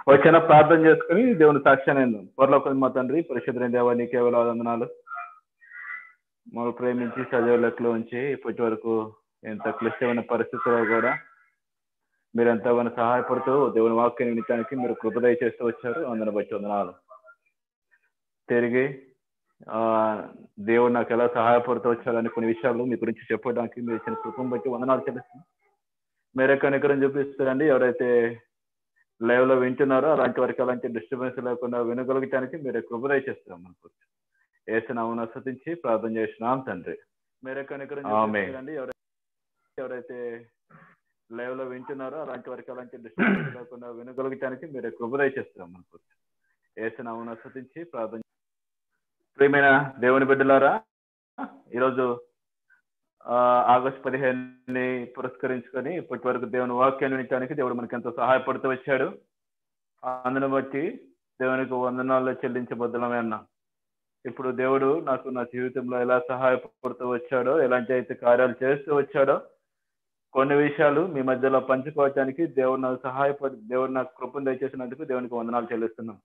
ఒక చిన్న ప్రార్థన చేసుకుని దేవుని సాక్ష్యాన్ని విందాం. పరలోకం మా తండ్రి, పరిశుద్ధమైన దేవా, నీ కేవలం వందనాలు. మమ్మల్ని ప్రేమించి సజీవ లెక్కలో ఉంచి ఇప్పటి వరకు ఎంత క్లిష్టమైన పరిస్థితుల్లో కూడా మీరు ఎంతగానో సహాయపడుతూ దేవుని వాక్య నిమిత్తానికి మీరు కృపదయ చేస్తూ వచ్చారు. అందరిని బట్టి వందనాలు. తిరిగి దేవుడు నాకు ఎలా సహాయపడుతూ వచ్చారని కొన్ని విషయాలు మీ గురించి చెప్పడానికి మీరు ఇచ్చిన కృపను బట్టి వందనాలు చెల్లిస్తున్నాను. మీరే కనికరం చూపిస్తారండి. ఎవరైతే లైవ్ లో వింటున్నారో అలాంటి వారికి అలాంటి డిస్టర్బెన్స్ లేకుండా వినగలగటానికి మీరే కృపదయ చేస్తున్నాం. మనకు ఏసునామమున స్తుతించి ప్రార్థన చేసినాం తండ్రి. మీరే కనికరం చూపిస్తారండి. ఎవరైతే లైవ్ లో వింటున్నారో అలాంటి వారికి అలాంటి డిస్టర్బెన్స్ లేకుండా వినగలగటానికి మీరే కృపదయ చేస్తున్నాం. మనకు ఏసునామమున స్తుతించి ప్రార్థన. ప్రియమైన దేవుని బిడ్డలారా, ఈరోజు ఆగస్టు 15ని పురస్కరించుకొని ఇప్పటి వరకు దేవుని వాక్యాన్ని వినటానికి దేవుడు మనకి ఎంతో సహాయపడుతూ వచ్చాడు. అందుని బట్టి దేవునికి వందనాల్లో చెల్లించబద్దలమే అన్నాం. ఇప్పుడు దేవుడు నాకు నా జీవితంలో ఎలా సహాయపడుతూ వచ్చాడో, ఎలాంటి అయితే కార్యాలు చేస్తూ వచ్చాడో కొన్ని విషయాలు మీ మధ్యలో పంచుకోవటానికి దేవుడు నాకు కృపను దయచేసినందుకు దేవునికి వందనాలు చెల్లిస్తున్నాం.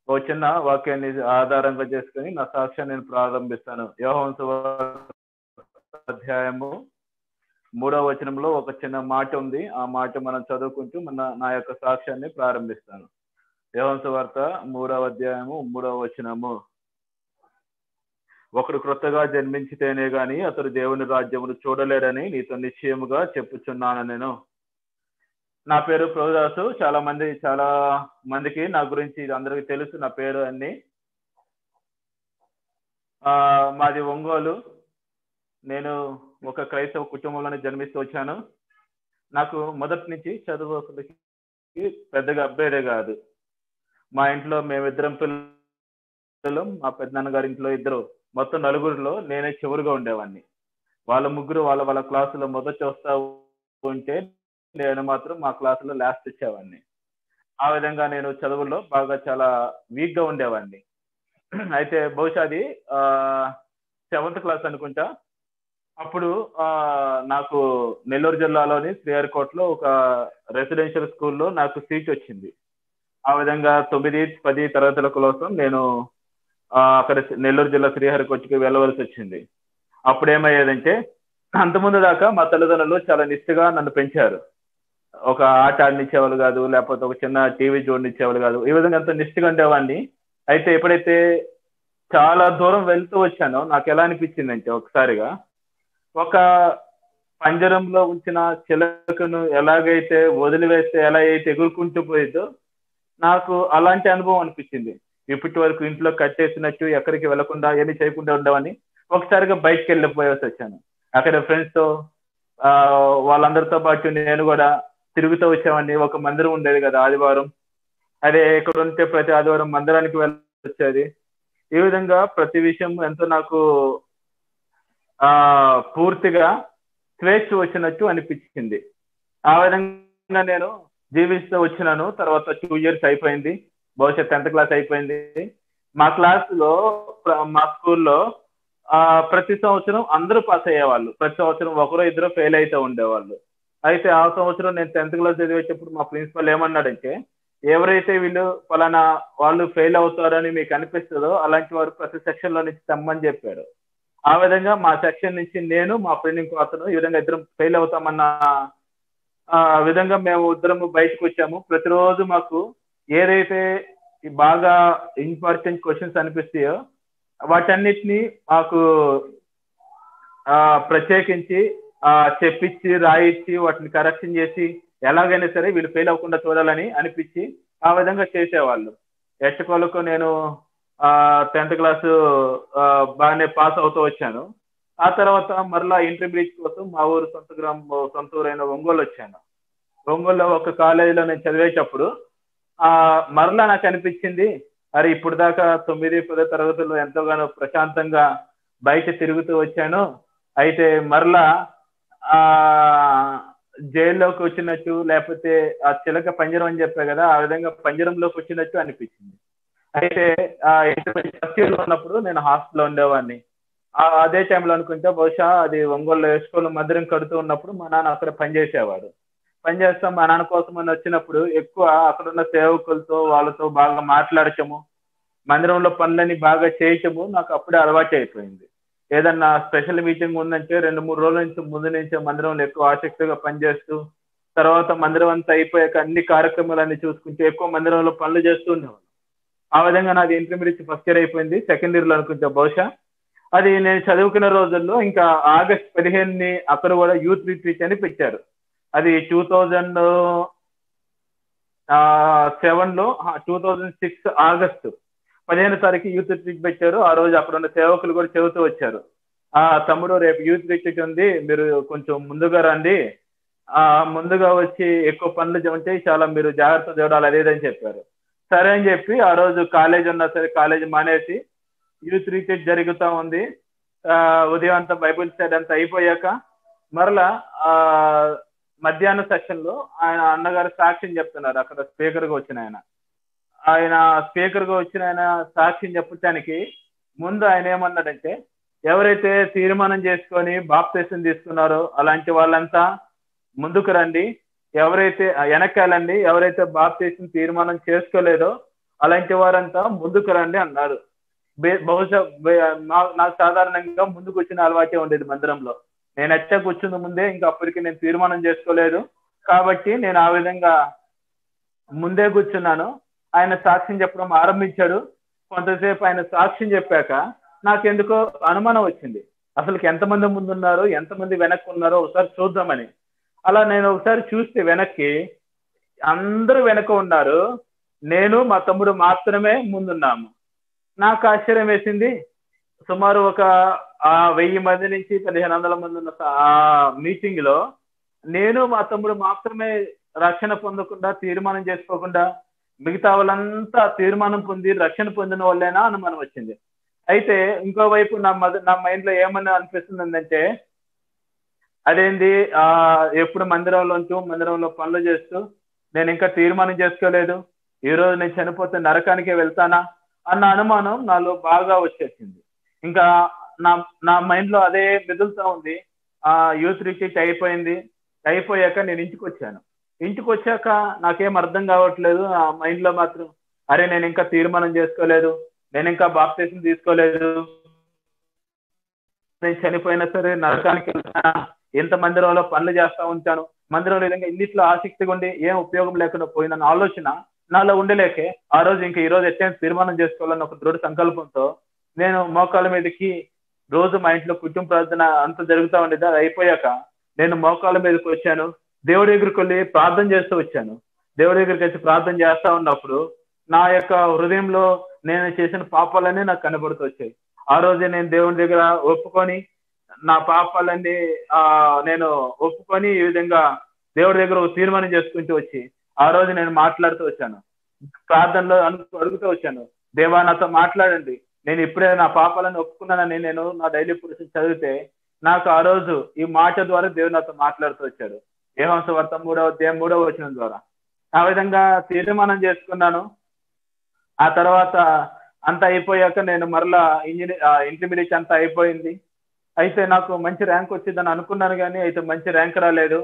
ఒక చిన్న వాక్యాన్ని ఆధారంగా చేసుకుని నా సాక్ష్యాన్ని నేను ప్రారంభిస్తాను. యోహాను సువార్త అధ్యాయము 3వ వచనంలో ఒక చిన్న మాట ఉంది. ఆ మాట మనం చదువుకుంటూ నా యొక్క సాక్ష్యాన్ని ప్రారంభిస్తాను. యోహాను సువార్త 3వ అధ్యాయము 3వ వచనము. ఒకడు క్రొత్తగా జన్మించితేనే గాని అతడు దేవుని రాజ్యమును చూడలేడని నీతో నిశ్చయముగా చెప్పుచున్నాను నేను. నా పేరు ప్రభుదాసు. చాలా మందికి నా గురించి అందరికీ తెలుసు. నా పేరు అన్ని. మాది ఒంగోలు. నేను ఒక క్రైస్తవ కుటుంబంలోనే జన్మిస్తూ వచ్చాను. నాకు మొదటి నుంచి చదువు పెద్దగా అబ్బాయిడే కాదు. మా ఇంట్లో మేమిద్దరం పిల్లలు, మా పెద్దనాన్నగారి ఇంట్లో ఇద్దరు, మొత్తం నలుగురిలో నేనే చివరిగా ఉండేవాడిని. వాళ్ళ ముగ్గురు వాళ్ళ క్లాసులో మొదట వస్తా ఉంటే నేను మాత్రం మా క్లాసులో లాస్ట్ వచ్చేవాడిని. ఆ విధంగా నేను చదువుల్లో బాగా చాలా వీక్ గా ఉండేవాడిని. అయితే బహుశా అది 7th క్లాస్ అనుకుంటా. అప్పుడు నాకు నెల్లూరు జిల్లాలోని శ్రీహరికోటలో ఒక రెసిడెన్షియల్ స్కూల్లో నాకు సీట్ వచ్చింది. ఆ విధంగా 9, 10 తరగతుల కోసం నేను అక్కడ నెల్లూరు జిల్లా శ్రీహరికోటకి వెళ్ళవలసి వచ్చింది. అప్పుడు ఏమయ్యేదంటే, అంతకుముందు దాకా మా తల్లిదండ్రులు చాలా నిష్ఠగా నన్ను పెంచారు. ఒక ఆట ఆడనిచ్చేవాళ్ళు కాదు, లేకపోతే ఒక చిన్న టీవీ చూడనిచ్చేవాళ్ళు కాదు. ఈ విధంగా అంత నిష్ఠగా ఉండేవాడిని. అయితే ఎప్పుడైతే చాలా దూరం వెళ్తూ వచ్చానో నాకు ఎలా అనిపించిందంటే, ఒకసారిగా ఒక పంజరంలో ఉంచిన చిలకను ఎలాగైతే వదిలివేస్తే ఎలా అయితే ఎగురుకుంటూ పోయిందో నాకు అలాంటి అనుభవం అనిపించింది. ఇప్పటి వరకు ఇంట్లో కట్టేసినట్టు ఎక్కడికి వెళ్లకుండా ఏమీ చేయకుండా ఉండవని ఒకసారిగా బయటకు వెళ్ళిపోయేసి వచ్చాను. అక్కడ ఫ్రెండ్స్ తో వాళ్ళందరితో పాటు నేను కూడా తిరుగుతూ వచ్చేవాడిని. ఒక మందిరం ఉండేది కదా ఆదివారం. అదే ఇక్కడ ఉంటే ప్రతి ఆదివారం మందిరానికి వచ్చేది. ఈ విధంగా ప్రతి విషయం ఎంతో నాకు పూర్తిగా స్వేచ్ఛ వచ్చినట్టు అనిపించింది. ఆ విధంగా నేను జీవిస్తూ వచ్చినాను. తర్వాత 2 years అయిపోయింది. బహుశా 10th క్లాస్ అయిపోయింది. మా క్లాసులో మా స్కూల్లో ప్రతి సంవత్సరం అందరూ పాస్ అయ్యేవాళ్ళు. ప్రతి సంవత్సరం ఒకరో ఇద్దరు ఫెయిల్ అయితే ఉండేవాళ్ళు. అయితే ఆ సంవత్సరం నేను 10th క్లాస్ చదివేటప్పుడు మా ప్రిన్సిపల్ ఏమన్నాడంటే, ఎవరైతే వీళ్ళు ఫలానా వాళ్ళు ఫెయిల్ అవుతారని మీకు అనిపిస్తుందో అలాంటి వారు ప్రతి సెక్షన్ లో నుంచి తెమ్మని చెప్పాడు. ఆ విధంగా మా సెక్షన్ నుంచి నేను, మా ఫ్రెండ్ ఇంకో అతను ఈ విధంగా ఇద్దరం ఫెయిల్ అవుతామన్న విధంగా మేము ఇద్దరము బయటకు వచ్చాము. ప్రతిరోజు మాకు ఏదైతే బాగా ఇంపార్టెంట్ క్వశ్చన్స్ అనిపిస్తాయో వాటన్నిటిని మాకు ప్రత్యేకించి చెప్పించి రాయించి వాటిని కరెక్షన్ చేసి ఎలాగైనా సరే వీళ్ళు ఫెయిల్ అవ్వకుండా చూడాలని అనిపించి ఆ విధంగా చేసేవాళ్ళు. ఎట్టకొలకు నేను 10th క్లాసు బాగానే పాస్ అవుతూ వచ్చాను. ఆ తర్వాత మరలా ఇంటర్మీడియట్ కోసం మా ఊరు సొంత ఊరైన ఒంగోలు వచ్చాను. ఒంగోలులో ఒక కాలేజీలో నేను చదివేటప్పుడు మరలా నాకు అనిపించింది, అరే ఇప్పుడు దాకా 9, 10 తరగతుల్లో ఎంతోగానో ప్రశాంతంగా బయట తిరుగుతూ వచ్చాను. అయితే మరలా జైల్లోకి వచ్చినట్టు, లేకపోతే ఆ చిలక పంజరం అని చెప్పా కదా, ఆ విధంగా పంజరంలోకి వచ్చినట్టు అనిపించింది. అయితే ఫస్ట్ ఇయర్ లో ఉన్నప్పుడు నేను హాస్టల్లో ఉండేవాడిని. అదే టైంలో అనుకుంటే బహుశా అది ఒంగోలు స్కూల్ మందిరం కడుతూ ఉన్నప్పుడు మా నాన్న అక్కడ పనిచేసేవాడు. పని చేస్తాం మా నాన్న కోసం అని వచ్చినప్పుడు ఎక్కువ అక్కడ ఉన్న సేవకులతో వాళ్ళతో బాగా మాట్లాడటము, మందిరంలో పనులని బాగా చేయటము నాకు అప్పుడే అలవాటు అయిపోయింది. ఏదన్నా స్పెషల్ మీటింగ్ ఉందంటే 2-3 రోజుల నుంచి ముందు నుంచే మందిరంలో ఎక్కువ ఆసక్తిగా పనిచేస్తూ, తర్వాత మందిరం అంతా అయిపోయాక అన్ని కార్యక్రమాలన్నీ చూసుకుంటూ ఎక్కువ మందిరంలో పనులు చేస్తూ ఉండేవాడు. ఆ విధంగా నాది ఇంటర్మీడియట్ ఫస్ట్ ఇయర్ అయిపోయింది. సెకండ్ ఇయర్ లో అనుకుంటా బహుశా. అది నేను చదువుకున్న రోజుల్లో ఇంకా ఆగస్ట్ 15ని అక్కడ కూడా యూత్ రిట్రీట్ అని పెట్టారు. అది 2007లో 2006 ఆగస్టు 15వ తారీఖు యూత్ రిట్రీట్ పెట్టారు. ఆ రోజు అక్కడ ఉన్న సేవకులు కూడా చెబుతూ వచ్చారు, తమ్ముడు రేపు యూత్ రిట్రీట్ ఉంది, మీరు కొంచెం ముందుగా రండి, ముందుగా వచ్చి ఎక్కువ పనులు ఉంటాయి, చాలా మీరు జాగ్రత్త చూడాలి అదేదని చెప్పారు. సరే అని చెప్పి ఆ రోజు కాలేజ్ ఉన్నా సరే కాలేజ్ మానేసి యూత్ రిట్రీట్ జరుగుతూ ఉంది. ఉదయం అంతా బైబిల్ స్టడీ అంతా అయిపోయాక మరలా మధ్యాహ్న సెషన్లో ఆయన అన్నగారు సాక్ష్యం చెప్తున్నారు. అక్కడ స్పీకర్గా వచ్చిన ఆయన స్పీకర్గా వచ్చిన ఆయన సాక్ష్యం చెప్పడానికి ముందు ఆయన ఏమన్నాడంటే, ఎవరైతే తీర్మానం చేసుకొని బాప్తిసం తీసుకున్నారో అలాంటి వాళ్ళంతా ముందుకు రండి, ఎవరైతే వెనకాలండి, ఎవరైతే బాప్తిసం తీర్మానం చేసుకోలేదో అలాంటి వారంతా ముందుకు రండి అన్నారు. బహుశా నాకు సాధారణంగా ముందుకు వచ్చిన అలవాటే ఉండేది మందిరంలో. నేను ఎచ్చా కూర్చున్న ముందే ఇంకా అప్పటికి నేను తీర్మానం చేసుకోలేదు కాబట్టి నేను ఆ విధంగా ముందే కూర్చున్నాను. ఆయన సాక్ష్యం చెప్పడం ఆరంభించాడు. కొంతసేపు ఆయన సాక్ష్యం చెప్పాక నాకెందుకో అనుమానం వచ్చింది, అసలు ఎంతమంది ముందున్నారు ఎంతమంది వెనక్కి ఉన్నారో ఒకసారి చూద్దామని. అలా నేను ఒకసారి చూస్తే వెనక్కి అందరూ వెనక ఉన్నారు, నేను మా తమ్ముడు మాత్రమే ముందున్నాము. నాకు ఆశ్చర్యం వేసింది. సుమారు ఒక 1000 మంది నుంచి 1500 మంది ఉన్న ఆ మీటింగ్ లో నేను మా తమ్ముడు మాత్రమే రక్షణ పొందకుండా తీర్మానం చేసుకోకుండా మిగతా వాళ్ళంతా తీర్మానం పొంది రక్షణ పొందిన వాళ్ళేనా అనుమానం వచ్చింది. అయితే ఇంకోవైపు నా మైండ్ లో ఏమన్నా అనిపిస్తుంది అంటే, అదేంటి ఎప్పుడు మందిరంలో పనులు చేస్తూ నేను ఇంకా తీర్మానం చేసుకోలేదు, ఈ రోజు నేను చనిపోతే నరకానికే వెళ్తానా అన్న అనుమానం నాలో బాగా వచ్చేసింది. ఇంకా నా మైండ్ లో అదే మెదులుతూ ఉంది. యూత్ రిట్రీట్ అయిపోయాక నేను ఇంటికి వచ్చాక నాకేం అర్థం కావట్లేదు. ఆ మైండ్ లో మాత్రం అరే నేను ఇంకా తీర్మానం చేసుకోలేదు, నేను ఇంకా బాప్తిసం తీసుకోలేదు, నేను చనిపోయినా సరే నరకానికి వెళ్తానా, ఎంత మందిరంలో పనులు చేస్తా ఉంటాను, మందిరంలో విధంగా ఇన్నిట్లో ఆసక్తిగా ఉండి ఏం ఉపయోగం లేకుండా పోయిందన్న ఆలోచన నాలో ఉండలేకే ఆ రోజు ఇంకా ఈ రోజు ఎట్లయినా తీర్మానం చేసుకోవాలని ఒక దృఢ సంకల్పంతో నేను మోకాళ్ళ మీదకి రోజు మా ఇంట్లో కుటుంబ ప్రార్థన అంత జరుగుతూ ఉండేది. అది అయిపోయాక నేను మోకాళ్ళ మీదకి వచ్చాను, దేవుడి దగ్గరికి వెళ్ళి ప్రార్థన చేస్తూ వచ్చాను. దేవుడి దగ్గరికి వచ్చి ప్రార్థన చేస్తా ఉన్నప్పుడు నా యొక్క హృదయంలో నేను చేసిన పాపాలన్నీ నాకు కనబడుతూ వచ్చాయి. ఆ రోజే నేను దేవుని దగ్గర ఒప్పుకొని నా పాపాలన్నీ నేను ఒప్పుకొని ఈ విధంగా దేవుడి దగ్గర ఒక తీర్మానం చేసుకుంటూ వచ్చి ఆ రోజు నేను మాట్లాడుతూ వచ్చాను. ప్రార్థనలో అడుగుతూ వచ్చాను, దేవా నాతో మాట్లాడండి, నేను ఇప్పుడే నా పాపాలను ఒప్పుకున్నానని నేను నా డైలీ పురుషుని చదివితే నాకు ఆ రోజు ఈ మాట ద్వారా దేవుడు నాతో మాట్లాడుతూ వచ్చాడు. యోహాను సువార్త 3వ వచనం ద్వారా ఆ విధంగా తీర్మానం చేసుకున్నాను. ఆ తర్వాత అంతా అయిపోయాక నేను మరలా ఇంటర్మీడియట్ అంతా అయిపోయింది. అయితే నాకు మంచి ర్యాంక్ వచ్చిందని అనుకున్నాను, కానీ అయితే మంచి ర్యాంక్ రాలేదు.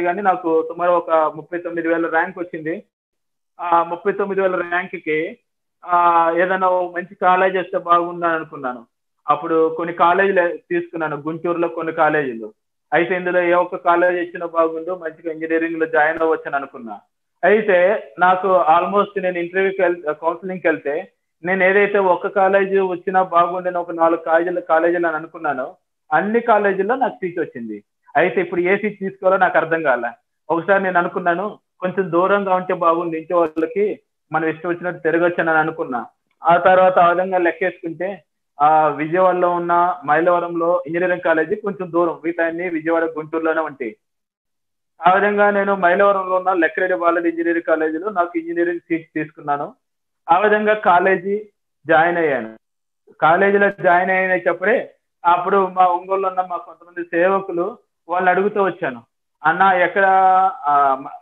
కానీ నాకు సుమారు ఒక 39,000 ర్యాంక్ వచ్చింది. 39,000 ర్యాంక్కి ఏదైనా మంచి కాలేజ్ వస్తే బాగుందని అనుకున్నాను. అప్పుడు కొన్ని కాలేజీలు తీసుకున్నాను, గుంటూరులో కొన్ని కాలేజీలు. అయితే ఇందులో ఏ ఒక్క కాలేజ్ ఇచ్చినా బాగుండు, మంచిగా ఇంజనీరింగ్ లో జాయిన్ అవ్వచ్చని అనుకున్నా. అయితే నాకు ఆల్మోస్ట్ నేను కౌన్సిలింగ్కి వెళ్తే నేను ఏదైతే ఒక్క కాలేజీ వచ్చినా బాగుండని ఒక 4 కాలేజీలు అని అనుకున్నానో అన్ని కాలేజీల్లో నాకు సీట్ వచ్చింది. అయితే ఇప్పుడు ఏ సీట్ తీసుకోవాలో నాకు అర్థం కాలే. ఒకసారి నేను అనుకున్నాను కొంచెం దూరంగా ఉంటే బాగుంది, ఇంటి వాళ్ళకి మనం ఇష్టం వచ్చినట్టు తిరగొచ్చాను అని అనుకున్నా. ఆ తర్వాత ఆ విధంగా లెక్కేసుకుంటే విజయవాడలో ఉన్న మైలవరంలో ఇంజనీరింగ్ కాలేజీ కొంచెం దూరం, వీటన్ని విజయవాడ గుంటూరులోనే ఉంటాయి. ఆ విధంగా నేను మైలవరంలో ఉన్న లెక్కరెడ్డి బాలాజీ ఇంజనీరింగ్ కాలేజీలో నాకు ఇంజనీరింగ్ సీట్ తీసుకున్నాను. ఆ విధంగా కాలేజీ జాయిన్ అయ్యాను. కాలేజీలో జాయిన్ అయినప్పుడే అప్పుడు మా ఒంగోలులో ఉన్న మా కొంతమంది సేవకులు వాళ్ళని అడుగుతూ వచ్చాను, అన్న ఎక్కడ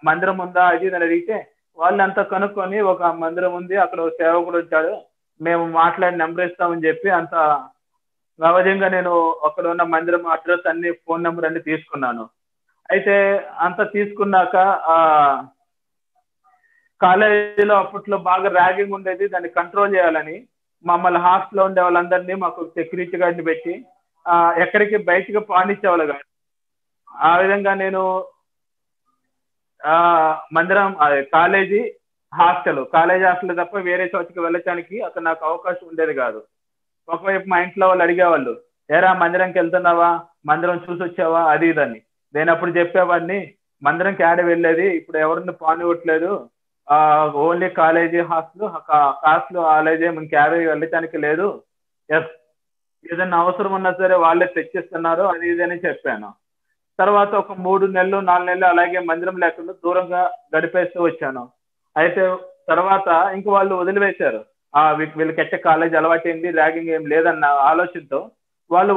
మందిరం ఉందా అది అని అడిగితే వాళ్ళంతా కనుక్కొని ఒక మందిరం ఉంది, అక్కడ ఒక సేవకుడు వచ్చాడు, మేము మాట్లాడి నెంబర్ ఇస్తామని చెప్పి అంత ఆ విధంగా నేను అక్కడ ఉన్న మందిరం అడ్రస్ అన్ని ఫోన్ నెంబర్ అన్ని తీసుకున్నాను. అయితే అంత తీసుకున్నాక ఆ కాలేజీలో అప్పట్లో బాగా ర్యాగింగ్ ఉండేది, దాన్ని కంట్రోల్ చేయాలని మమ్మల్ని హాస్టల్లో ఉండే వాళ్ళందరినీ మాకు సెక్యూరిటీ గార్డ్ని పెట్టి ఎక్కడికి బయటికి పానిచ్చేవాళ్ళు కాదు. ఆ విధంగా నేను మందిరం కాలేజీ హాస్టల్ తప్ప వేరే చోటుకి వెళ్ళటానికి అక్కడ నాకు అవకాశం ఉండేది కాదు. ఒకవైపు మా ఇంట్లో వాళ్ళు అడిగేవాళ్ళు, ఏరా మందిరంకి వెళ్తున్నావా, మందిరం చూసి వచ్చావా, అది ఇదని. నేను అప్పుడు చెప్పేవాడిని, మందిరంకి ఆడ వెళ్ళేది ఇప్పుడు ఎవరిని పానివ్వట్లేదు, ఓన్లీ కాలేజీ హాస్టల్ కాలేజీ మనకి యాభై వెళ్ళటానికి లేదు, ఏదైనా అవసరం ఉన్నా సరే వాళ్ళే తెచ్చిస్తున్నారు, అది ఇది అని చెప్పాను. తర్వాత ఒక 3 నెలలు 4 నెలలు అలాగే మందిరం లేకుండా దూరంగా గడిపేస్తూ వచ్చాను. అయితే తర్వాత ఇంక వాళ్ళు వదిలివేశారు. వీళ్ళకి ఎట్ట కాలేజ్ అలవాటైంది, ర్యాగింగ్ ఏం లేదన్న ఆలోచనతో వాళ్ళు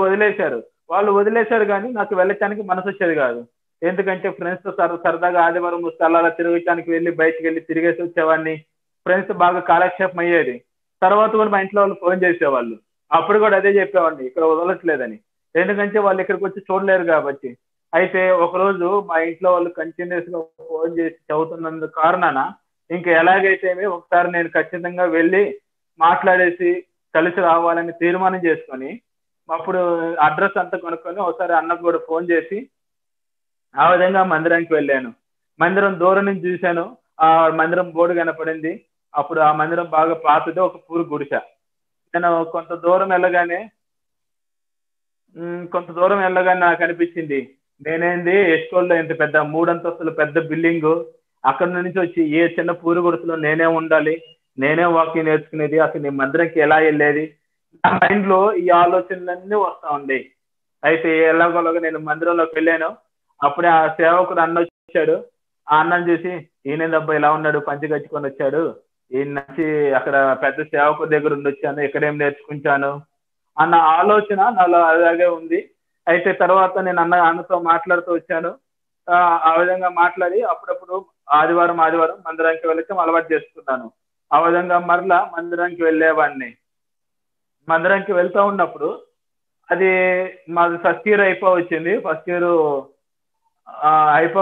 వదిలేశారు కానీ నాకు వెళ్ళటానికి మనసు వచ్చేది కాదు. ఎందుకంటే ఫ్రెండ్స్ తో సరదాగా ఆదివారం స్థలాలు తిరగటానికి వెళ్ళి బయటకు వెళ్ళి తిరిగేసి వచ్చేవాడిని. ఫ్రెండ్స్ బాగా కాలక్షేపం అయ్యేది. తర్వాత కూడా మా ఇంట్లో వాళ్ళు ఫోన్ చేసేవాళ్ళు, అప్పుడు కూడా అదే చెప్పేవాడిని, ఇక్కడ వదలట్లేదని. ఎందుకంటే వాళ్ళు ఇక్కడికి వచ్చి చూడలేరు కాబట్టి. అయితే ఒకరోజు మా ఇంట్లో వాళ్ళు కంటిన్యూస్ గా ఫోన్ చేసి చదువుతున్నందుకు కారణాన ఇంకా ఎలాగైతే ఒకసారి నేను ఖచ్చితంగా వెళ్ళి మాట్లాడేసి కలిసి రావాలని తీర్మానం చేసుకొని అప్పుడు అడ్రస్ అంతా కొనుక్కొని ఒకసారి అన్నకు కూడా ఫోన్ చేసి ఆ విధంగా మందిరానికి వెళ్ళాను. మందిరం దూరం నుంచి చూశాను, ఆ మందిరం బోర్డు కనపడింది. అప్పుడు ఆ మందిరం బాగా పాతది, ఒక పూరు గుడిస. నేను కొంత దూరం వెళ్ళగానే నాకు అనిపించింది, నేనేంది ఎస్కోల్లో ఇంత పెద్ద 3 అంతస్తుల పెద్ద బిల్డింగ్, అక్కడ నుంచి వచ్చి ఏ చిన్న పూరి గుడిసెలో నేనే ఉండాలి, నేనే వాకింగ్ నేర్చుకునేది, అసలు నీ మందిరంకి ఎలా వెళ్ళేది, నా మైండ్ లో ఈ ఆలోచనలన్నీ వస్తా ఉంది. అయితే ఎలాగోలాగా నేను మందిరంలోకి వెళ్ళాను. అప్పుడే ఆ సేవకుడు అన్న వచ్చాడు. ఆ అన్నం చూసి, ఈయనేదబ్బా ఇలా ఉన్నాడు, పంచి కట్టుకొని వచ్చాడు, ఈయన నుంచి అక్కడ పెద్ద సేవకుడి దగ్గర ఉండి వచ్చాను, ఎక్కడేం నేర్చుకుంటాను అన్న ఆలోచన నాలో అలాగే ఉంది. అయితే తర్వాత నేను అన్నతో మాట్లాడుతూ వచ్చాను. ఆ విధంగా మాట్లాడి అప్పుడప్పుడు ఆదివారం మందిరానికి వెళ్ళటం అలవాటు చేసుకున్నాను. ఆ విధంగా మరలా మందిరానికి వెళ్ళేవాడిని. మందిరానికి వెళ్తూ ఉన్నప్పుడు అది మాది ఫస్ట్ ఇయర్ వచ్చింది.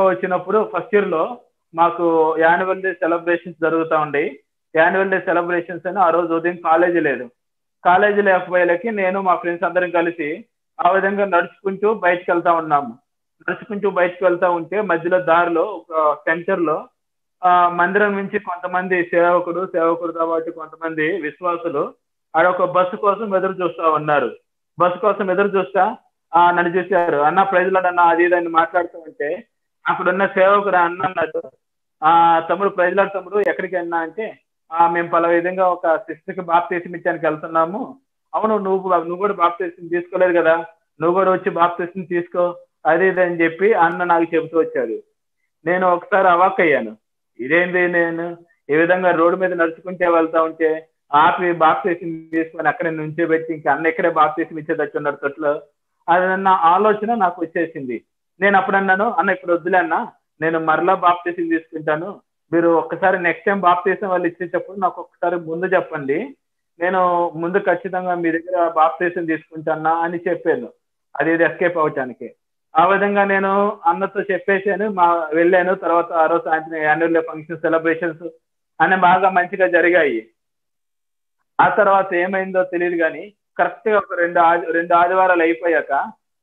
వచ్చినప్పుడు ఫస్ట్ ఇయర్ లో మాకు యాన్యువల్ డే సెలబ్రేషన్స్ జరుగుతూ ఉండే. యాన్యువల్ డే సెలబ్రేషన్స్ అని ఆ రోజు ఉదయం కాలేజీ లేకపోయేలకి నేను మా ఫ్రెండ్స్ అందరం కలిసి ఆ విధంగా నడుచుకుంటూ బయటకు వెళ్తా ఉంటే మధ్యలో దారిలో ఒక సెంటర్ లో మందిరం నుంచి కొంతమంది సేవకుడుతో పాటు కొంతమంది విశ్వాసులు ఆడొక బస్సు కోసం ఎదురు చూస్తా ఉన్నారు. బస్సు కోసం ఎదురు చూస్తా నన్ను చూశారు. అన్న ప్రైజ్లాడ్ అన్న అది ఇదని మాట్లాడుతూ ఉంటే అక్కడున్న సేవకుడు అన్న అన్నాడు, తమ్ముడు ప్రైజ్లాడ్ తమ్ముడు ఎక్కడికి అన్నా అంటే, మేము పలా విధంగా ఒక సిస్టర్కి బాప్తీసం ఇచ్చానికి వెళ్తున్నాము. అవును, నువ్వు కూడా బాప్తీసం తీసుకోలేదు కదా, నువ్వు కూడా వచ్చి బాప్తీసం తీసుకో, అది ఇది అని చెప్పి అన్న నాకు చెబుతూ వచ్చాడు. నేను ఒకసారి అవాక్ అయ్యాను, ఇదేంది, నేను ఈ విధంగా రోడ్డు మీద నడుచుకుంటే వెళ్తా ఉంటే ఆపి బాప్తీసం తీసుకొని అక్కడే నుంచోబెట్టి ఇంకా అన్న ఇక్కడే బాప్తీసం ఇచ్చేటట్టున్నాడు తొట్లో, అదన్న ఆలోచన నాకు వచ్చేసింది. నేను అప్పుడు అన్నాను, అన్న ఇప్పుడు వద్దులే అన్న, నేను మరలా బాప్తీసం తీసుకుంటాను, మీరు ఒక్కసారి నెక్స్ట్ టైం బాప్తీసం వాళ్ళు ఇచ్చేటప్పుడు నాకు ఒక్కసారి ముందు చెప్పండి, నేను ముందు ఖచ్చితంగా మీ దగ్గర బాప్తీసం తీసుకుంటానా అని చెప్పాను, అది ఇది ఎస్కేప్ అవటానికి. ఆ విధంగా నేను అన్నతో చెప్పేసాను, వెళ్ళాను. తర్వాత ఆ రోజు సాయంత్రం యాన్యువల్ డే ఫంక్షన్ సెలబ్రేషన్స్ అనే బాగా మంచిగా జరిగాయి. ఆ తర్వాత ఏమైందో తెలియదు కానీ కరెక్ట్ గా ఒక రెండు ఆదివారాలు అయిపోయాక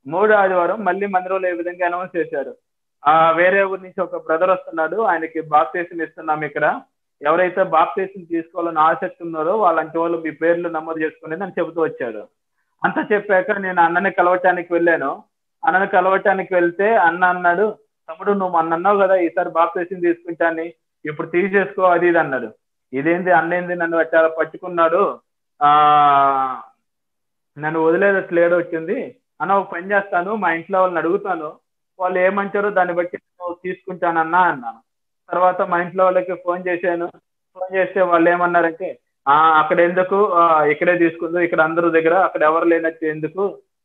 3వ ఆదివారం మళ్ళీ మందిరంలో ఏ విధంగా అనౌన్స్ చేశారు, వేరే ఊరి నుంచి ఒక బ్రదర్ వస్తున్నాడు, ఆయనకి బాప్తీసం ఇస్తున్నాం, ఇక్కడ ఎవరైతే బాప్తీసం తీసుకోవాలని ఆసక్తి ఉన్నారో వాళ్ళంటి వాళ్ళు మీ పేర్లు నమోదు చేసుకునేది అని చెబుతూ వచ్చాడు. అంతా చెప్పాక నేను అన్నని కలవటానికి వెళ్ళాను. అన్నని కలవటానికి వెళ్తే అన్న అన్నాడు, తమ్ముడు నువ్వు అన్న అన్నావు కదా ఈసారి బాప్తీసం తీసుకుంటాని, ఇప్పుడు తీసేసుకో అది ఇది అన్నాడు. ఇదేంది అన్నేంది నన్ను చాలా పట్టుకున్నాడు, నన్ను వదిలేదట్లేడు వచ్చింది అన్న, ఒక పని చేస్తాను, మా ఇంట్లో వాళ్ళని అడుగుతాను, వాళ్ళు ఏమంటారో దాన్ని బట్టి నేను తీసుకుంటానన్నా అన్నాను. తర్వాత మా ఇంట్లో వాళ్ళకి ఫోన్ చేస్తే వాళ్ళు ఏమన్నారంటే, అక్కడ ఎందుకు, ఇక్కడే తీసుకుందు, ఇక్కడ అందరూ దగ్గర, అక్కడ ఎవరు లేనట్టు ఎందుకు,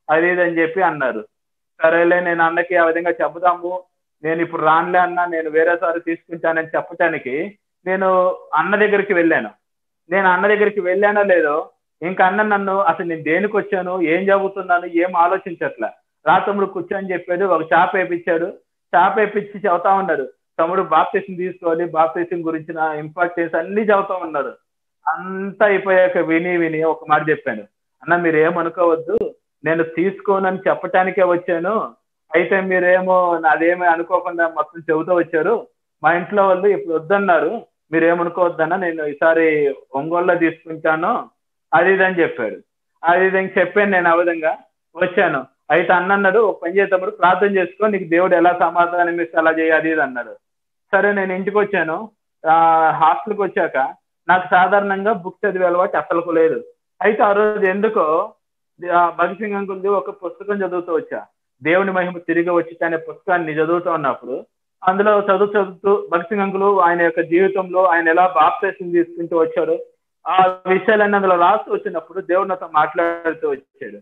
అది ఇది అని చెప్పి అన్నారు. సరేలే, నేను అన్నకి ఆ విధంగా చెబుదాము, నేను ఇప్పుడు రానులే అన్న, నేను వేరేసారి తీసుకుంటానని చెప్పటానికి నేను అన్న దగ్గరికి వెళ్ళాను. నేను అన్న దగ్గరికి వెళ్ళానో లేదో ఇంకా అన్న నన్ను అసలు నేను దేనికి వచ్చాను, ఏం చదువుతున్నాను, ఏం ఆలోచించట్లా, రాతమ్ముడు కూర్చొని చెప్పాడు, ఒక చాప వేయించాడు, చాప వేపించి చెబుతా ఉన్నాడు, తమ్ముడు బాప్తీసం తీసుకోవాలి, బాప్తీసం గురించిన ఇంపార్టెన్స్ అన్ని చెబుతా ఉన్నారు. అంతా అయిపోయాక విని విని ఒక మాట చెప్పాను, అన్న మీరేమనుకోవద్దు, నేను తీసుకోనని చెప్పటానికే వచ్చాను, అయితే మీరేమో నాదేమీ అనుకోకుండా మొత్తం చెబుతూ వచ్చారు, మా ఇంట్లో వాళ్ళు ఇప్పుడు వద్దన్నారు, మీరేమనుకోవద్దన్నా, నేను ఈసారి ఒంగోలులో తీసుకుంటాను అది ఇది అని చెప్పాడు. అది ఇది అని చెప్పాను, నేను ఆ విధంగా వచ్చాను. అయితే అన్నాడు, ఒక పని చేసేటప్పుడు ప్రార్థన చేసుకో, నీకు దేవుడు ఎలా సమాధానం ఇస్తే అలా చేయి అది ఇది అన్నాడు. సరే నేను ఇంటికి వచ్చాను. హాస్టల్కి వచ్చాక నాకు సాధారణంగా బుక్ చదివే అలవాటు అసలుకు లేదు. అయితే ఆ రోజు ఎందుకో భగత్ సింగ్ అంకుల్ది ఒక పుస్తకం చదువుతూ వచ్చా, దేవుని మహిమ తిరిగి వచ్చి అనే పుస్తకాన్ని చదువుతూ ఉన్నప్పుడు అందులో చదువుతూ భగత్ సింగ్ అంకులు ఆయన యొక్క జీవితంలో ఆయన ఎలా బాప్తీసం తీసుకుంటూ వచ్చాడు ఆ విషయాలన్నీ అందులో రాసి వచ్చినప్పుడు దేవుడు నాతో మాట్లాడుతూ వచ్చాడు.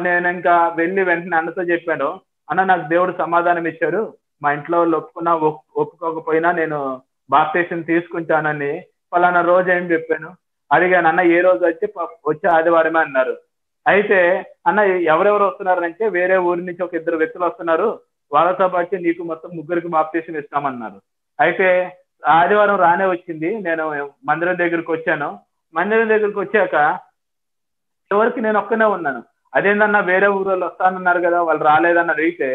నేను ఇంకా వెళ్ళి వెంటనే అన్నతో చెప్పాను, అన్న నాకు దేవుడు సమాధానం ఇచ్చారు, మా ఇంట్లో వాళ్ళు ఒప్పుకున్నా ఒప్పుకోకపోయినా నేను బాప్తీసం తీసుకుంటానని ఫలానా రోజు ఏం చెప్పాను. అడిగాను, అన్న ఏ రోజు వచ్చే ఆదివారమే అన్నారు. అయితే అన్న ఎవరెవరు వస్తున్నారంటే వేరే ఊరి నుంచి ఒక 2 వ్యక్తులు వస్తున్నారు, వాళ్ళతో పాటు నీకు మొత్తం 3కి బాప్తీసం ఇస్తామన్నారు. అయితే ఆదివారం రానే వచ్చింది, నేను మందిరం దగ్గరికి వచ్చాను. మందిరం దగ్గరికి వచ్చాక చివరికి నేను ఒక్కనే ఉన్నాను. అదేందన్నా వేరే ఊరు వాళ్ళు వస్తానన్నారు కదా, వాళ్ళు రాలేదని అడిగితే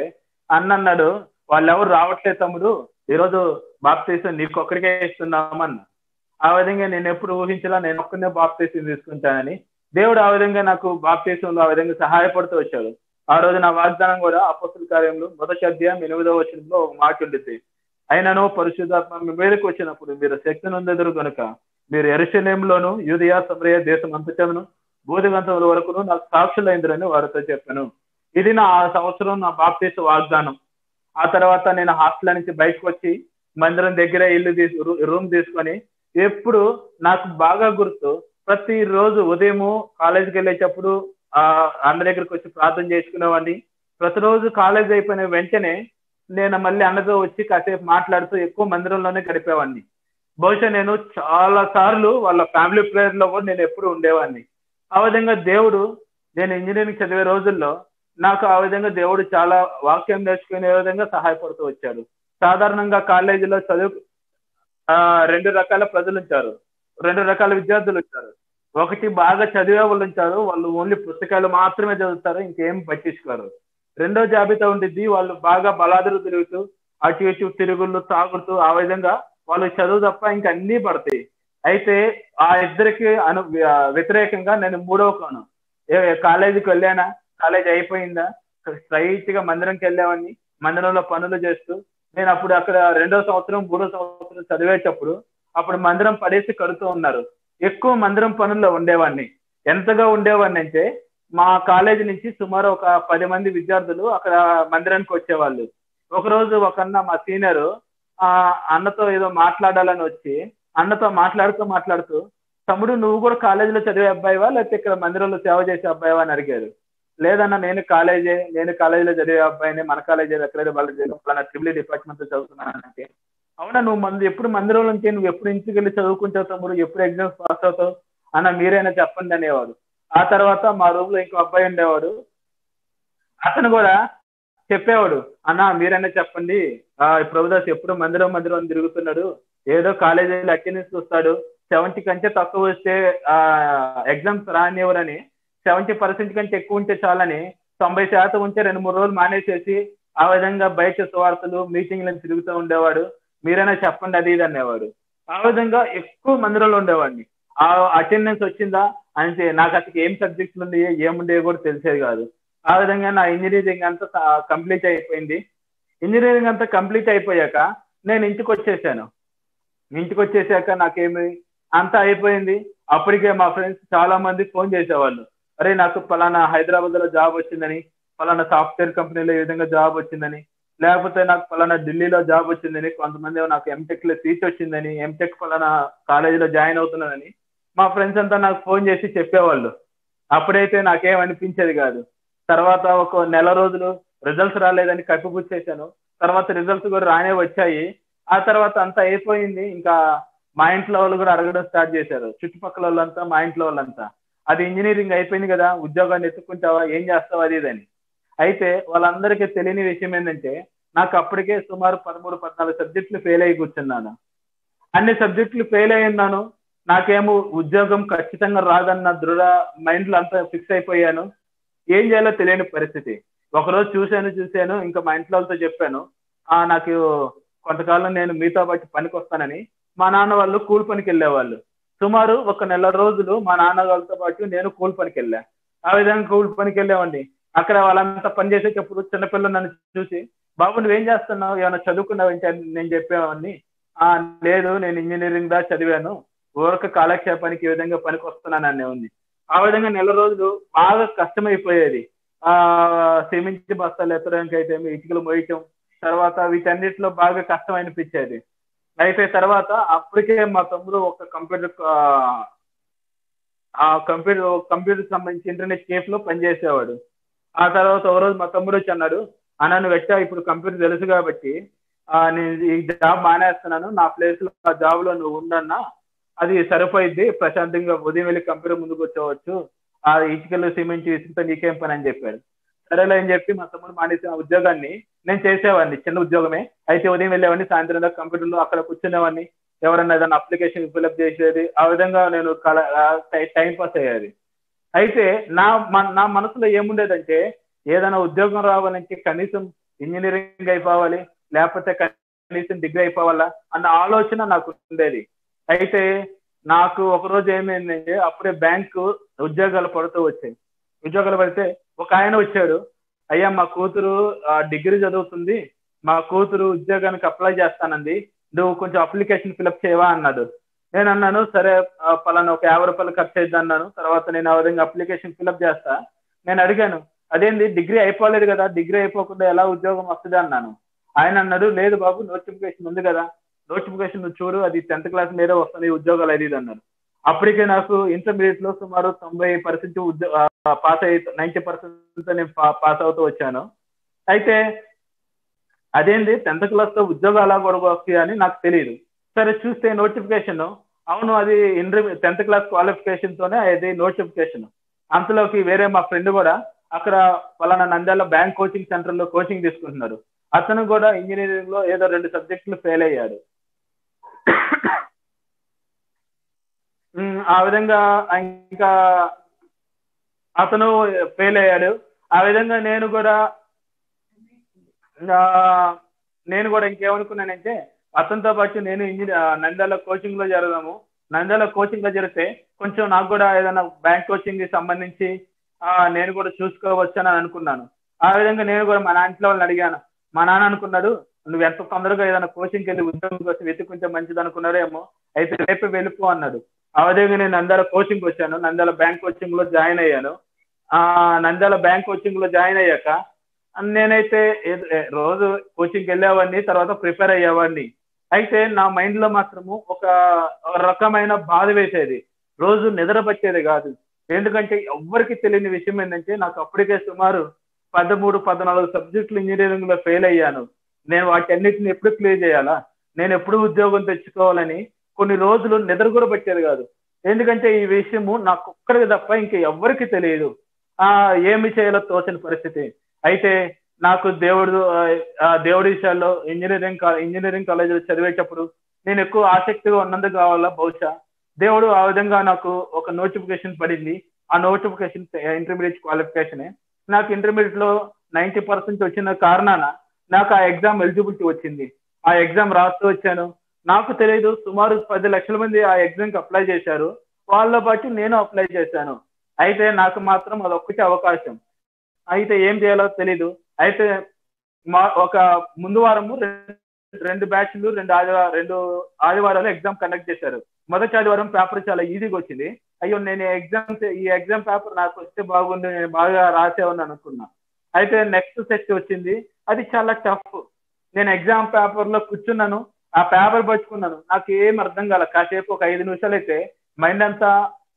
అన్నాడు, వాళ్ళు ఎవరు రావట్లేదు తమ్ముడు, ఈరోజు బాప్తీసం నీకు ఒక్కరికే ఇస్తున్నామన్న. ఆ విధంగా నేను ఎప్పుడు ఊహించలా, నేను ఒక్కనే బాప్తీసం తీసుకుంటానని. దేవుడు ఆ విధంగా నాకు బాప్తీసంలో ఆ విధంగా సహాయపడుతూ వచ్చాడు. ఆ రోజు నా వాగ్దానం కూడా అపోస్తల కార్యంలో 1వ అధ్యాయం 8వ వచనంలో ఒక మాట ఉండిద్ది, అయినను పరిశుద్ధాత్మ మీ మీదకి వచ్చినప్పుడు మీరు శక్తిని పొందెదరు కనుక మీరు యెరూషలేములోను యూదయ సమరయ దేశం అంతటను బూదిగంతముల వరకును నాకు సాక్షులైందని వారితో చెప్పాను. ఇది నా సంవత్సరం నా బాప్తీస వాగ్దానం. ఆ తర్వాత నేను హాస్టల్ నుంచి బయటకు వచ్చి మందిరం దగ్గర రూమ్ తీసుకొని ఎప్పుడు నాకు బాగా గుర్తు, ప్రతిరోజు ఉదయము కాలేజీకి వెళ్ళేటప్పుడు అన్న దగ్గరికి వచ్చి ప్రార్థన చేసుకునేవాడిని. ప్రతిరోజు కాలేజ్ అయిపోయిన వెంటనే నేను మళ్ళీ అన్నతో వచ్చి కాసేపు మాట్లాడుతూ ఎక్కువ మందిరంలోనే గడిపేవాడిని. బహుశా నేను చాలా సార్లు వాళ్ళ ఫ్యామిలీ ప్రేయర్ లో కూడా నేను ఎప్పుడు ఉండేవాడిని. ఆ విధంగా దేవుడు, నేను ఇంజనీరింగ్ చదివే రోజుల్లో నాకు ఆ విధంగా దేవుడు చాలా వాక్యం నేర్చుకునే విధంగా సహాయపడుతూ వచ్చాడు. సాధారణంగా కాలేజీలో చదువు 2 రకాల ప్రజలు ఉంటారు, 2 రకాల విద్యార్థులు ఉంటారు. ఒకటి బాగా చదివే వాళ్ళు ఉంటారు, వాళ్ళు ఓన్లీ పుస్తకాలు మాత్రమే చదువుతారు, ఇంకేం పట్టించుకోరు. రెండో జాబితా ఉండిద్ది, వాళ్ళు బాగా బలాదులు తిరుగుతూ అటు ఇటు తిరుగుళ్ళు తాగుతూ ఆ విధంగా వాళ్ళు చదువు తప్ప ఇంకా అన్నీ పడతాయి. అయితే ఆ ఇద్దరికి వ్యతిరేకంగా నేను 3వ కోణం. కాలేజీకి వెళ్ళానా, కాలేజీ అయిపోయిందా, స్ట్రైట్ గా మందిరంకి వెళ్ళేవాడిని, మందిరంలో పనులు చేస్తూ నేను అప్పుడు అక్కడ 2వ సంవత్సరం 3వ సంవత్సరం చదివేటప్పుడు అప్పుడు మందిరం పడేసి కడుతూ ఉన్నారు. ఎక్కువ మందిరం పనుల్లో ఉండేవాడిని. ఎంతగా ఉండేవాడిని అంటే మా కాలేజీ నుంచి సుమారు ఒక 10 మంది విద్యార్థులు అక్కడ మందిరానికి వచ్చేవాళ్ళు. ఒకరోజు ఒక అన్న మా సీనియర్ అన్నతో ఏదో మాట్లాడాలని వచ్చి అన్నతో మాట్లాడుతూ తమ్ముడు నువ్వు కూడా కాలేజీలో చదివే అబ్బాయివా లేకపోతే ఇక్కడ మందిరంలో సేవ చేసే అబ్బాయివా అని అడిగారు. లేదన్నా నేను కాలేజీలో చదివే అబ్బాయిని, మన కాలేజీ ఎక్కడైతే వాళ్ళ ట్రిపుల్ డిపార్ట్మెంట్ చదువుతున్నానంటే, అవునా నువ్వు ఎప్పుడు మందిరంలో నుంచి నువ్వు ఎప్పుడు ఇంటికి వెళ్ళి చదువుకుంటావు తమ్ముడు, ఎప్పుడు ఎగ్జామ్స్ పాస్ అవుతావు అన్న, మీరైనా చెప్పండి అనేవాడు. ఆ తర్వాత మా రూమ్ లో ఇంకో అబ్బాయి ఉండేవాడు, అతను కూడా చెప్పేవాడు, అన్న మీరైనా చెప్పండి, ప్రభుదాస్ ఎప్పుడు మందిరం తిరుగుతున్నాడు, ఏదో కాలేజీలో అటెండెన్స్ చూస్తాడు, 70 కంటే తక్కువ వస్తే ఎగ్జామ్స్ రానివ్వరని, 70% కంటే ఎక్కువ ఉంటే చాలని 90% ఉంటే 2-3 రోజులు మానేసేసి ఆ విధంగా బయట సువార్తలు మీటింగ్లను తిరుగుతూ ఉండేవాడు, మీరైనా చెప్పండి అది ఇది అనేవాడు. ఆ విధంగా ఎక్కువ మందిరంలో ఉండేవాడిని. ఆ అటెండెన్స్ వచ్చిందా అంటే నాకు అసలు ఏం సబ్జెక్టులు ఉన్నాయో ఏముండేవో కూడా తెలిసేది కాదు. ఆ విధంగా నా ఇంజనీరింగ్ అంతా కంప్లీట్ అయిపోయింది. ఇంజనీరింగ్ అంతా కంప్లీట్ అయిపోయాక నేను ఇంటికి వచ్చేసాక నాకేమి అంతా అయిపోయింది. అప్పటికే మా ఫ్రెండ్స్ చాలా మంది ఫోన్ చేసేవాళ్ళు, అరే నాకు పలానా హైదరాబాద్ లో జాబ్ వచ్చిందని, పలానా సాఫ్ట్వేర్ కంపెనీలో ఈ విధంగా జాబ్ వచ్చిందని, లేకపోతే నాకు పలానా ఢిల్లీలో జాబ్ వచ్చిందని, కొంతమంది నాకు ఎంటెక్ లో సీట్ వచ్చిందని, ఎంటెక్ పలానా కాలేజీలో జాయిన్ అవుతున్నానని మా ఫ్రెండ్స్ అంతా నాకు ఫోన్ చేసి చెప్పేవాళ్ళు. అప్పుడైతే నాకేం అనిపించేది కాదు. తర్వాత ఒక నెల రోజులు రిజల్ట్స్ రాలేదని కప్పిపుచ్చేసాను. తర్వాత రిజల్ట్స్ కూడా రానే వచ్చాయి. ఆ తర్వాత అంతా అయిపోయింది. ఇంకా మా ఇంట్లో వాళ్ళు కూడా అడగడం స్టార్ట్ చేశారు, చుట్టుపక్కల వాళ్ళంతా, మా ఇంట్లో వాళ్ళంతా, అది ఇంజనీరింగ్ అయిపోయింది కదా, ఉద్యోగాన్ని ఎత్తుకుంటావా, ఏం చేస్తావా అది ఇదని. అయితే వాళ్ళందరికీ తెలియని విషయం ఏంటంటే నాకు అప్పటికే సుమారు 13-14 సబ్జెక్టులు ఫెయిల్ అయ్యి కూర్చున్నాను. అన్ని సబ్జెక్టులు ఫెయిల్ అయి ఉన్నాను. నాకేమో ఉద్యోగం ఖచ్చితంగా రాదన్న దృఢ మైండ్ లో అంతా ఫిక్స్ అయిపోయాను. ఏం చేయాలో తెలియని పరిస్థితి. ఒకరోజు చూశాను ఇంకా మా ఇంట్లో వాళ్ళతో చెప్పాను, నాకు కొంతకాలం నేను మీతో పాటు పనికి వస్తానని. మా నాన్న వాళ్ళు కూలి పనికి వెళ్ళేవాళ్ళు. సుమారు ఒక నెల రోజులు మా నాన్న వాళ్ళతో పాటు నేను కూలి పనికి వెళ్ళా. ఆ విధంగా కూలి పనికి వెళ్ళేవాడిని. అక్కడ వాళ్ళంతా పని చేసేటప్పుడు చిన్నపిల్లలు నన్ను చూసి, బాబు నువ్వేం చేస్తున్నావు, ఏమైనా చదువుకున్నావు అంటే నేను చెప్పేవాడిని, లేదు నేను ఇంజనీరింగ్ దా చదివాను, ఊరక కాలక్షేపానికి ఈ విధంగా పనికి వస్తున్నాను అనేవాడిని. ఆ విధంగా నెల రోజులు బాగా కష్టమైపోయేది. సిమెంట్ బస్తాలు ఎత్తడానికి అయితే ఇటుకలు మోయటం, తర్వాత వీటన్నిటిలో బాగా కష్టం అనిపించేది. అయితే తర్వాత అప్పటికే మా తమ్ముడు ఒక కంప్యూటర్ సంబంధించి ఇంటర్నెట్ కేఫ్ లో పనిచేసేవాడు. ఆ తర్వాత ఒక రోజు మా తమ్ముడు వచ్చి అన్నాడు, నువ్వు వచ్చా ఇప్పుడు కంప్యూటర్ తెలుసు కాబట్టి నేను ఈ జాబ్ మానేస్తున్నాను, నా ప్లేస్ లో ఆ జాబ్ లో నువ్వు ఉండన్నా, అది సరిపోయిద్ది, ప్రశాంతంగా ఉదయం వెళ్ళి కంప్యూటర్ ముందుకు వచ్చేవచ్చు, ఆ ఇటుకలు సిమెంట్ ఇసుకతో నీకేం పని అని చెప్పాడు. సరేలే అని చెప్పి మా తమ్ముడు మానేసిన ఉద్యోగాన్ని నేను చేసేవాడిని, చిన్న ఉద్యోగమే. అయితే ఉదయం వెళ్ళేవాడిని, సాయంత్రం దాకా కంప్యూటర్ లో అక్కడ కూర్చునేవాడిని, ఎవరన్నా ఏదైనా అప్లికేషన్ ఫిల్అప్ చేసేది. ఆ విధంగా నేను టైం పాస్ అయ్యేది. అయితే నా మనసులో ఏముండేదంటే, ఏదైనా ఉద్యోగం రావాలంటే కనీసం ఇంజనీరింగ్ అయిపోవాలి, లేకపోతే కనీసం డిగ్రీ అయిపోవాలా అన్న ఆలోచన నాకు ఉండేది. అయితే నాకు ఒకరోజు ఏమైందంటే, అప్పుడే బ్యాంకు ఉద్యోగాలు పడుతూ వచ్చాయి. ఉద్యోగాలు పడితే ఒక ఆయన వచ్చాడు, అయ్యా మా కూతురు డిగ్రీ చదువుతుంది, మా కూతురు ఉద్యోగానికి అప్లై చేస్తానంది, నువ్వు కొంచెం అప్లికేషన్ ఫిల్అప్ చేయవా అన్నాడు. నేను అన్నాను, సరే పలానా ఒక 50 రూపాయలు ఖర్చు అయింది అన్నాను. తర్వాత నేను ఆ విధంగా అప్లికేషన్ ఫిల్అప్ చేస్తా. నేను అడిగాను, అదేంది డిగ్రీ అయిపోలేదు కదా, డిగ్రీ అయిపోకుండా ఎలా ఉద్యోగం వస్తుంది అన్నాను. ఆయన అన్నాడు, లేదు బాబు నోటిఫికేషన్ ఉంది కదా, నోటిఫికేషన్ నువ్వు చూడు, అది 10th క్లాస్ మీదే వస్తుంది ఉద్యోగాలు అది అన్నారు. అప్పటికే నాకు ఇంటర్మీడియట్ లో సుమారు 90% పాస్ అయ్యి 90% నేను పాస్ అవుతూ వచ్చాను. అయితే అదేంది 10th క్లాస్ తో ఉద్యోగాలు అలా కూడా వస్తాయి అని నాకు తెలియదు. సరే చూస్తే నోటిఫికేషన్, అవును అది 10th క్లాస్ క్వాలిఫికేషన్ తోనే అది నోటిఫికేషన్. అంతలోకి వేరే మా ఫ్రెండ్ కూడా అక్కడ పలానా నంద్యాల బ్యాంక్ కోచింగ్ సెంటర్ లో కోచింగ్ తీసుకుంటున్నాడు. అతను కూడా ఇంజనీరింగ్ లో ఏదో 2 సబ్జెక్టులు ఫెయిల్ అయ్యాడు. ఆ విధంగా ఇంకా అతను ఫెయిల్ అయ్యాడు. ఆ విధంగా నేను కూడా ఇంకేమనుకున్నానంటే, అతనితో పాటు నేను నంద్యాల కోచింగ్ లో జరగదాము, నంద్యాల కోచింగ్ లో జరిగితే కొంచెం నాకు కూడా ఏదైనా బ్యాంక్ కోచింగ్ కి సంబంధించి నేను కూడా చూసుకోవచ్చు అని అనుకున్నాను. ఆ విధంగా నేను కూడా మా నాన్నలో వాళ్ళని అడిగాను. మా నాన్న అనుకున్నాడు, నువ్వు ఎంత తొందరగా ఏదైనా కోచింగ్కి వెళ్ళి ఉద్యోగం కోసం వెతుక్కుంటే మంచిది అనుకున్నారేమో, అయితే రేపే వెళ్ళిపో అన్నాడు. ఆ విధంగా నేను నంద్యాల కోచింగ్ వచ్చాను, నంద్యాల బ్యాంక్ కోచింగ్ లో జాయిన్ అయ్యాను. నంద్యాల బ్యాంక్ కోచింగ్ లో జాయిన్ అయ్యాక నేనైతే రోజు కోచింగ్కి వెళ్ళేవాడిని, తర్వాత ప్రిపేర్ అయ్యేవాడిని. అయితే నా మైండ్ లో మాత్రము ఒక రకమైన బాధ వేసేది, రోజు నిద్ర పట్టేది కాదు. ఎందుకంటే ఎవ్వరికి తెలియని విషయం ఏంటంటే, నాకు అప్పటికే సుమారు 13-14 సబ్జెక్టులు ఇంజనీరింగ్ లో ఫెయిల్ అయ్యాను. నేను వాటన్నిటిని ఎప్పుడు క్లియర్ చేయాలా, నేను ఎప్పుడు ఉద్యోగం తెచ్చుకోవాలని కొన్ని రోజులు నిద్ర కూడా పట్టేది కాదు. ఎందుకంటే ఈ విషయము నాకు ఒక్కడికి తప్ప ఇంకా ఎవ్వరికి తెలియదు. ఏమి చేయాలో తోచని పరిస్థితి. అయితే నాకు దేవుడి విషయాల్లో ఇంజనీరింగ్ కాలేజీలో చదివేటప్పుడు నేను ఎక్కువ ఆసక్తిగా ఉన్నందుకు కావాలా బహుశా దేవుడు ఆ విధంగా నాకు ఒక నోటిఫికేషన్ పడింది. ఆ నోటిఫికేషన్ ఇంటర్మీడియట్ క్వాలిఫికేషనే. నాకు ఇంటర్మీడియట్ లో 90% వచ్చిన కారణాన నాకు ఆ ఎగ్జామ్ ఎలిజిబిలిటీ వచ్చింది. ఆ ఎగ్జామ్ రాస్తూ వచ్చాను. నాకు తెలియదు, సుమారు 10 లక్షల మంది ఆ ఎగ్జామ్ కి అప్లై చేశారు, వాళ్ళ బట్టి నేను అప్లై చేశాను. అయితే నాకు మాత్రం అదొక్కటి అవకాశం. అయితే ఏం చేయాలో తెలీదు. అయితే ఒక ముందు వారము 2 బ్యాచ్లు 2 ఆదివారాలు ఎగ్జామ్ కండక్ట్ చేశారు. మొదటి ఆదివారం పేపర్ చాలా ఈజీగా వచ్చింది. అయ్యో నేను ఈ ఎగ్జామ్ పేపర్ నాకు వస్తే బాగుంది, నేను బాగా రాసేవాడిని అనుకున్నా. అయితే నెక్స్ట్ సెట్ వచ్చింది, అది చాలా టఫ్. నేను ఎగ్జామ్ పేపర్ లో కూర్చున్నాను, ఆ పేపర్ పట్టుకున్నాను, నాకు ఏం అర్థం కాల. కాసేపు ఒక 5 నిమిషాలు అయితే మైండ్ అంతా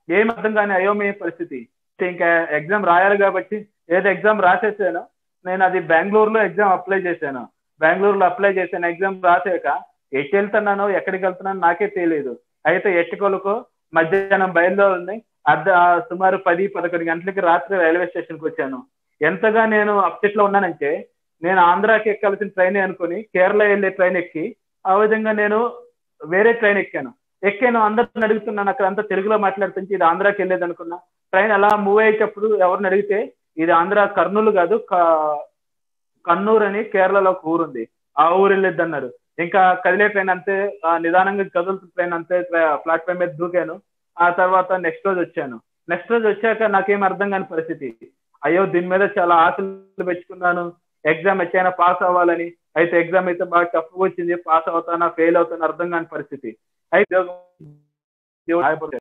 ఏం అర్థం కాని అయోమయ పరిస్థితి. ఇంకా ఎగ్జామ్ రాయాలి కాబట్టి ఏదో ఎగ్జామ్ రాసేసాను. నేను అది బెంగళూరులో ఎగ్జామ్ అప్లై చేశాను. బెంగళూరులో అప్లై చేశాను. ఎగ్జామ్ రాసాక ఎటు వెళ్తున్నానో ఎక్కడికి వెళ్తున్నానో నాకే తెలియదు. అయితే ఎట్టుకోలకు మధ్యాహ్నం బయలుదేరి సుమారు 10-11 గంటలకి రాత్రి రైల్వే స్టేషన్కి వచ్చాను. ఎంతగా నేను అప్సెట్ లో ఉన్నానంటే, నేను ఆంధ్రాకి ఎక్కాల్సిన ట్రైన్ అనుకుని కేరళ వెళ్ళే ట్రైన్ ఎక్కి ఆ విధంగా నేను వేరే ట్రైన్ ఎక్కాను అందరిని అడుగుతున్నాను, అక్కడ అంతా తెలుగులో మాట్లాడుతుంటే ఇది ఆంధ్రాకి వెళ్ళేది అనుకున్నా. ట్రైన్ అలా మూవ్ అయ్యేటప్పుడు ఎవరిని అడిగితే ఇది ఆంధ్ర కర్నూలు కాదు కన్నూరు అని కేరళలో ఒక ఊరుంది, ఆ ఊరు వెళ్ళేది అన్నారు. ఇంకా కదిలే ట్రైన్ అంతే, నిదానంగా కదులుతున్న ట్రైన్ అంతే, ప్లాట్ఫామ్ మీద దూకాను. ఆ తర్వాత నెక్స్ట్ రోజు వచ్చాను. నెక్స్ట్ రోజు వచ్చాక నాకేం అర్థం కాని పరిస్థితి. అయ్యో దీని మీద చాలా ఆశలు పెంచుకున్నాను, ఎగ్జామ్ ఎట్టైనా పాస్ అవ్వాలని. అయితే ఎగ్జామ్ అయితే బాగా టఫ్ వచ్చింది, పాస్ అవుతానా ఫెయిల్ అవుతానా అర్థం కాని పరిస్థితి. అయితే